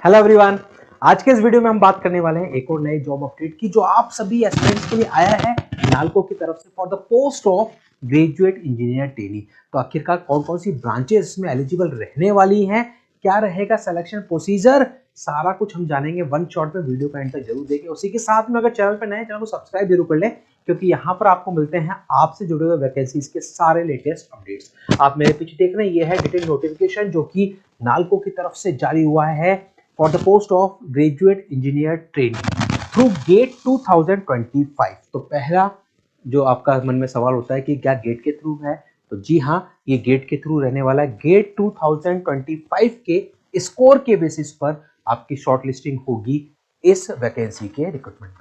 Hello everyone, आज के इस वीडियो में हम बात करने वाले हैं एक और नए जॉब अपडेट की जो आप सभी एस्पिरेंट्स के लिए आया है नालको की तरफ से for the post of graduate engineer trainee. तो आखिरकार कौन कौन सी ब्रांचेस इसमें एलिजिबल रहने वाली हैं, क्या रहेगा सिलेक्शन प्रोसीजर, सारा कुछ हम जानेंगे वन शॉट में। वीडियो का एंड तक जरूर देखें। उसी के साथ में अगर चैनल पर नए चैनल को सब्सक्राइब जरूर कर लें, क्योंकि यहाँ पर आपको मिलते हैं आपसे जुड़े हुए वैकेंसीज के सारे लेटेस्ट अपडेट्स। आप मेरे पीछे देख रहे हैं, ये है डिटेल नोटिफिकेशन जो कि नालको की तरफ से जारी हुआ है for the post of graduate engineer trainee through GATE 2025। तो पहला जो आपका मन में सवाल होता है कि क्या गेट के थ्रू है, तो जी हाँ, ये गेट के थ्रू रहने वाला है। गेट 2025 के स्कोर के बेसिस पर आपकी शॉर्ट लिस्टिंग होगी इस वैकेंसी के रिक्रूटमेंट में।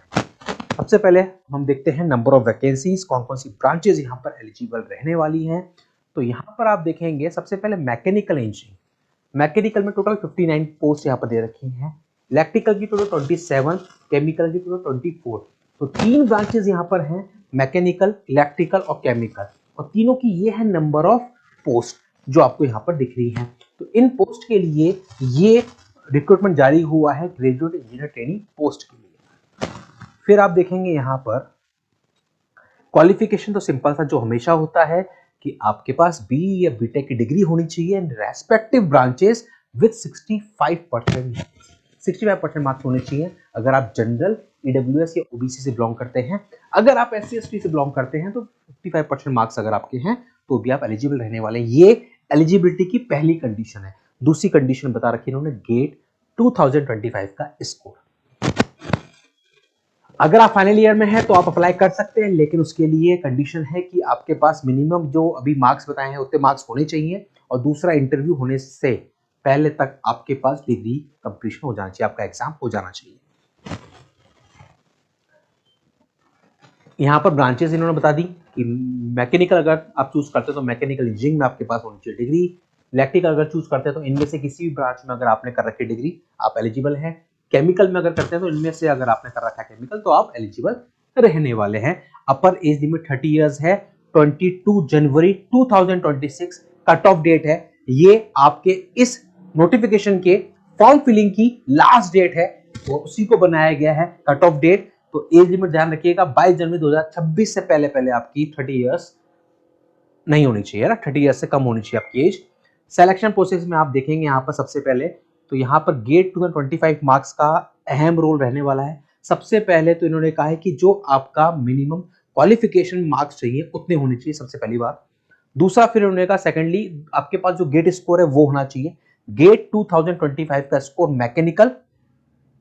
सबसे पहले हम देखते हैं नंबर ऑफ वैकेंसीज, कौन कौन सी ब्रांचेस यहाँ पर एलिजिबल रहने वाली हैं। तो यहाँ पर आप देखेंगे सबसे पहले मैकेनिकल इंजीनियरिंग, मैकेनिकल में टोटल 59 पोस्ट यहाँ पर दे रखी हैं, इलेक्ट्रिकल की टोटल 27, केमिकल की टोटल 24। तो तीन ब्रांचेस यहाँ पर हैं, मैकेनिकल, इलेक्ट्रिकल और केमिकल, और तीनों की ये है नंबर ऑफ पोस्ट जो आपको यहाँ पर दिख रही है। तो इन पोस्ट के लिए ये रिक्रूटमेंट जारी हुआ है ग्रेजुएट इंजीनियर ट्रेनिंग पोस्ट के लिए। फिर आप देखेंगे यहाँ पर क्वालिफिकेशन तो सिंपल सा जो हमेशा होता है कि आपके पास बी या बीटेक की डिग्री होनी चाहिए in respective branches with 65% marks होने चाहिए। अगर आप जनरल, ईडब्ल्यूएस या ओबीसी से बिलोंग करते हैं, अगर आप एससी एसटी से बिलोंग करते हैं तो 55% मार्क्स अगर आपके हैं तो भी आप एलिजिबल रहने वाले हैं। ये एलिजिबिलिटी की पहली कंडीशन है। दूसरी कंडीशन बता रखी इन्होंने गेट 2025 का स्कोर। अगर आप फाइनल ईयर में हैं तो आप अप्लाई कर सकते हैं, लेकिन उसके लिए कंडीशन है कि आपके पास मिनिमम जो अभी मार्क्स बताए हैं उतने मार्क्स होने चाहिए, और दूसरा इंटरव्यू होने से पहले तक आपके पास डिग्री कंप्लीशन हो जाना चाहिए, आपका एग्जाम हो जाना चाहिए। यहाँ पर ब्रांचेस इन्होंने बता दी कि मैकेनिकल अगर आप चूज करते हैं तो मैकेनिकल इंजीनियरिंग में आपके पास होनी चाहिए डिग्री, इलेक्ट्रिकल अगर चूज करते हैं तो इनमें से किसी भी ब्रांच में अगर आपने कर रखी डिग्री आप एलिजिबल हैं, केमिकल में अगर करते हैं तो इनमें से अगर आपने कर रखा है केमिकल तो आप एलिजिबल रहने वाले हैं। अपर एज लिमिट 30 इयर्स है। 22 जनवरी 2026 कट ऑफ डेट है। ये आपके इस नोटिफिकेशन के फॉर्म फिलिंग की लास्ट डेट है, वो उसी को बनाया गया है कट ऑफ डेट। तो एज लिमिट ध्यान रखिएगा, 22 जनवरी 2026 से पहले पहले आपकी 30 इयर्स नहीं होनी चाहिए ना, 30 इयर्स से कम होनी चाहिए आपकी एज। सिलेक्शन प्रोसेस में आप देखेंगे यहाँ पर सबसे पहले तो यहाँ पर गेट 2025 मार्क्स का अहम रोल रहने वाला है। सबसे पहले तो इन्होंने कहा है कि जो आपका मिनिमम क्वालिफिकेशन मार्क्स चाहिए उतने होने चाहिए, सबसे पहली बात। दूसरा फिर उन्होंने कहा सेकेंडली आपके पास जो गेट स्कोर है वो होना चाहिए। गेट 2025 का स्कोर मैकेनिकल,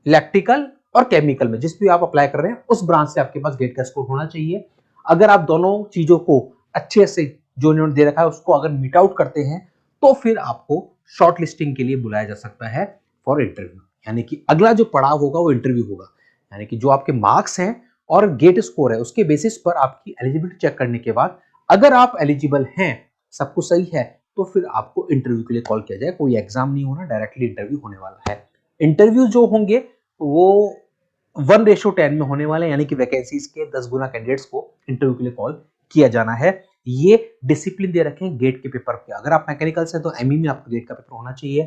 इलेक्ट्रिकल और केमिकल में जिस भी आप अप्लाई कर रहे हैं उस ब्रांच से आपके पास गेट का स्कोर होना चाहिए। अगर आप दोनों चीजों को अच्छे से जो इन्होंने दे रखा है उसको अगर मीट आउट करते हैं तो फिर आपको शॉर्ट लिस्टिंग के लिए बुलाया जा सकता है फॉर इंटरव्यू। यानी कि अगला जो पड़ाव होगा वो इंटरव्यू होगा। यानी कि जो आपके मार्क्स हैं और गेट स्कोर है उसके बेसिस पर आपकी एलिजिबिलिटी चेक करने के बाद अगर आप एलिजिबल हैं, सब कुछ सही है, तो फिर आपको इंटरव्यू के लिए कॉल किया जाए। कोई एग्जाम नहीं होना, डायरेक्टली इंटरव्यू होने वाला है। इंटरव्यू जो होंगे वो 1:10 में होने वाले, यानी कि वैकेंसीज के 10 गुना कैंडिडेट्स को इंटरव्यू के लिए कॉल किया जाना है। ये डिसिप्लिन दे रखे हैं गेट के पेपर पे। अगर आप मैकेनिकल से तो एमई में आपका गेट का पेपर होना चाहिए,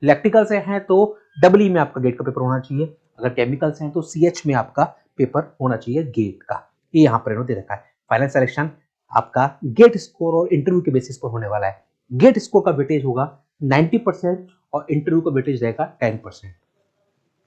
इलेक्ट्रिकल से हैं तो डबल ई में आपका गेट का पेपर होना चाहिए, अगर केमिकल से हैं तो सीएच में आपका पेपर होना चाहिए गेट का। ये यहाँ पर इन्होंने दे रखा है। फाइनल सिलेक्शन आपका गेट स्कोर और इंटरव्यू के बेसिस पर होने वाला है। गेट स्कोर का वेटेज होगा 90% और इंटरव्यू का वेटेज रहेगा 10%।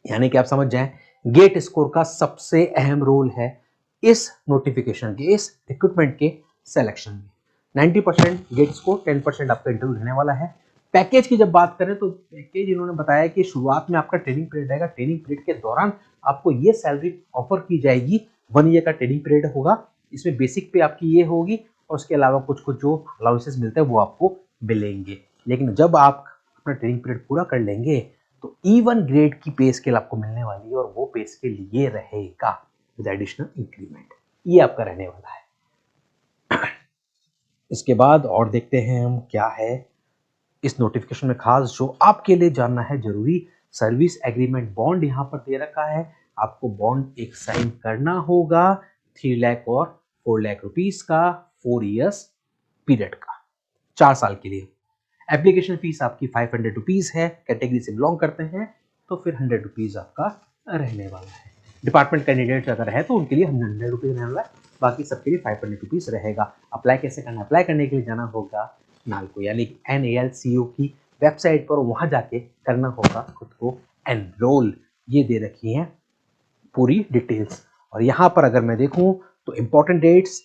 यानी कि आप समझ जाएं गेट स्कोर का सबसे अहम रोल है इस नोटिफिकेशन के, इस रिक्रूटमेंट के सिलेक्शन में। 90% गेट स्कोर, 10% आपका इंटरव्यू रहने वाला है। पैकेज की जब बात करें तो पैकेज इन्होंने बताया कि शुरुआत में आपका ट्रेनिंग पीरियड रहेगा। ट्रेनिंग पीरियड के दौरान आपको ये सैलरी ऑफर की जाएगी। 1 ईयर का ट्रेनिंग पीरियड होगा, इसमें बेसिक पे आपकी ये होगी और उसके अलावा कुछ कुछ जो अलाउंसेस मिलते हैं वो आपको मिलेंगे। लेकिन जब आप अपना ट्रेनिंग पीरियड पूरा कर लेंगे तो E1 ग्रेड की पे स्केल आपको मिलने वाली है और वो पे स्केल ये रहेगा विद एडिशनल इंक्रीमेंट। ये आपका रहने वाला है। इसके बाद और देखते हैं हम क्या है इस नोटिफिकेशन में खास जो आपके लिए जानना है जरूरी। सर्विस एग्रीमेंट बॉन्ड यहाँ पर दे रखा है। आपको बॉन्ड एक साइन करना होगा 3 लाख और 4 लाख रुपीस का, 4 इयर्स पीरियड का, 4 साल के लिए। एप्लीकेशन फीस आपकी 500 रुपीज है। कैटेगरी से बिलोंग करते हैं तो फिर 100 रुपीज़ आपका रहने वाला है। डिपार्टमेंट कैंडिडेट्स अगर है तो उनके लिए 100 रुपीज़ रहने वाला है, बाकी सबके लिए 500 रुपीज़ रहेगा। अप्लाई कैसे करना है? अप्लाई करने के लिए जाना होगा नालको यानी NALCO की वेबसाइट पर, वहाँ जाके करना होगा खुद को एनरोल। ये दे रखी है पूरी डिटेल्स। और यहाँ पर अगर मैं देखूँ तो इम्पोर्टेंट डेट्स,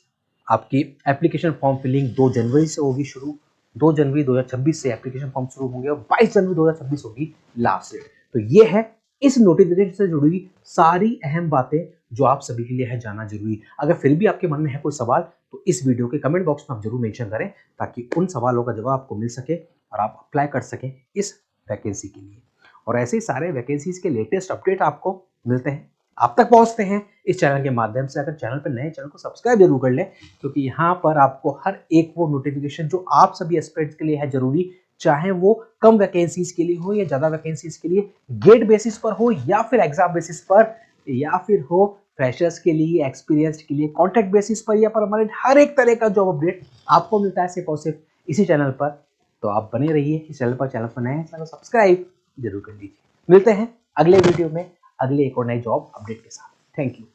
आपकी एप्लीकेशन फॉर्म फिलिंग 2 जनवरी से होगी शुरू, 2 जनवरी 2026 से एप्लीकेशन फॉर्म शुरू होंगे और 22 जनवरी 2026 होगी लास्ट डेट। तो ये है इस नोटिफिकेशन से जुड़ी सारी अहम बातें जो आप सभी के लिए है जानना जरूरी। अगर फिर भी आपके मन में है कोई सवाल तो इस वीडियो के कमेंट बॉक्स में आप जरूर मेंशन करें, ताकि उन सवालों का जवाब आपको मिल सके और आप अप्लाई कर सकें इस वैकेंसी के लिए। और ऐसे ही सारे वैकेंसीज के लेटेस्ट अपडेट आपको मिलते हैं, आप तक पहुंचते हैं इस चैनल के माध्यम से। अगर चैनल पर नए, चैनल को सब्सक्राइब जरूर कर लें, क्योंकि यहाँ पर आपको हर एक वो नोटिफिकेशन जो आप सभी एस्पिरेंट्स के लिए है जरूरी, चाहे वो कम वैकेंसीज के लिए हो या ज्यादा वैकेंसीज के लिए, गेट बेसिस पर हो या फिर एग्जाम बेसिस पर, या फिर हो फ्रेशर्स के लिए, एक्सपीरियंस्ड के लिए, कॉन्ट्रैक्ट बेसिस पर या परमानेंट, हर एक तरह का जॉब अपडेट आपको मिलता है सिर्फ और सिर्फ इसी चैनल पर। तो आप बने रहिए इस चैनल पर नए हैं, चैनल सब्सक्राइब जरूर कर लीजिए। मिलते हैं अगले वीडियो में अगले एक और नए जॉब अपडेट के साथ। Thank you.